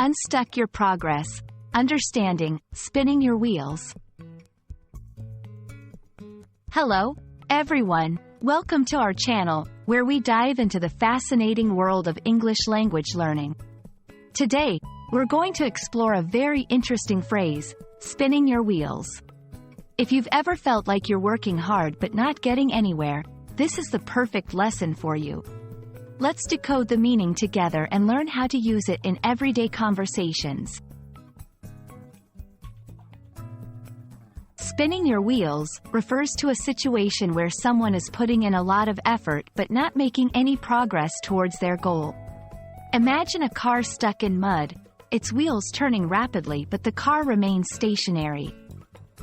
Unstuck your progress. Understanding, spinning your wheels. Hello, everyone. Welcome to our channel, where we dive into the fascinating world of English language learning. Today, we're going to explore a very interesting phrase, spinning your wheels. If you've ever felt like you're working hard but not getting anywhere, this is the perfect lesson for you. Let's decode the meaning together and learn how to use it in everyday conversations. Spinning your wheels refers to a situation where someone is putting in a lot of effort but not making any progress towards their goal. Imagine a car stuck in mud, its wheels turning rapidly but the car remains stationary.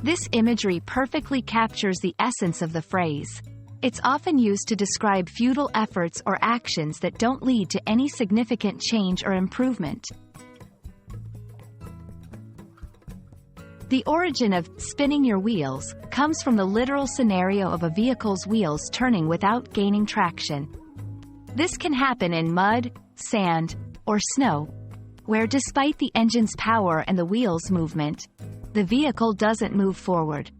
This imagery perfectly captures the essence of the phrase. It's often used to describe futile efforts or actions that don't lead to any significant change or improvement. The origin of spinning your wheels comes from the literal scenario of a vehicle's wheels turning without gaining traction. This can happen in mud, sand, or snow, where despite the engine's power and the wheels' movement, the vehicle doesn't move forward.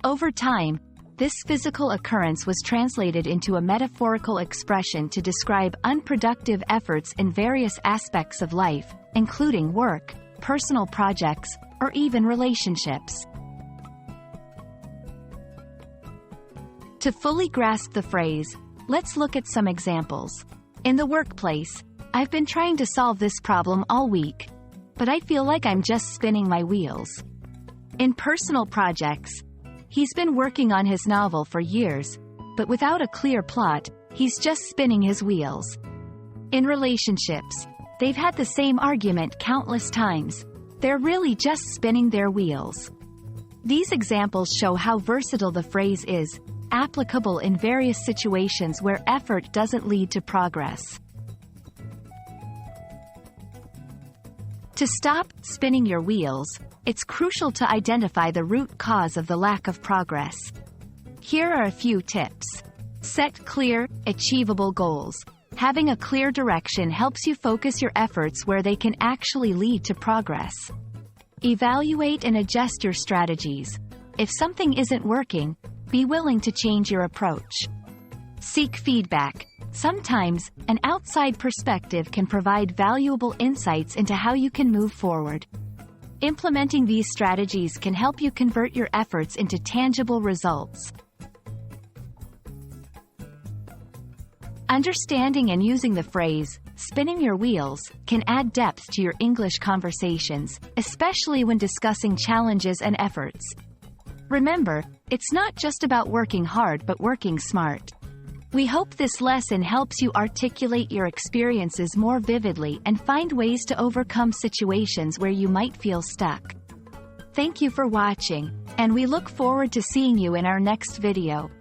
Over time, this physical occurrence was translated into a metaphorical expression to describe unproductive efforts in various aspects of life, including work, personal projects, or even relationships. To fully grasp the phrase, let's look at some examples. In the workplace, I've been trying to solve this problem all week, but I feel like I'm just spinning my wheels. In personal projects, he's been working on his novel for years, but without a clear plot, he's just spinning his wheels. In relationships, they've had the same argument countless times. They're really just spinning their wheels. These examples show how versatile the phrase is, applicable in various situations where effort doesn't lead to progress. To stop spinning your wheels, it's crucial to identify the root cause of the lack of progress. Here are a few tips. Set clear, achievable goals. Having a clear direction helps you focus your efforts where they can actually lead to progress. Evaluate and adjust your strategies. If something isn't working, be willing to change your approach. Seek feedback. Sometimes, an outside perspective can provide valuable insights into how you can move forward. Implementing these strategies can help you convert your efforts into tangible results. Understanding and using the phrase, spinning your wheels, can add depth to your English conversations, especially when discussing challenges and efforts. Remember, it's not just about working hard but working smart. We hope this lesson helps you articulate your experiences more vividly and find ways to overcome situations where you might feel stuck. Thank you for watching, and we look forward to seeing you in our next video.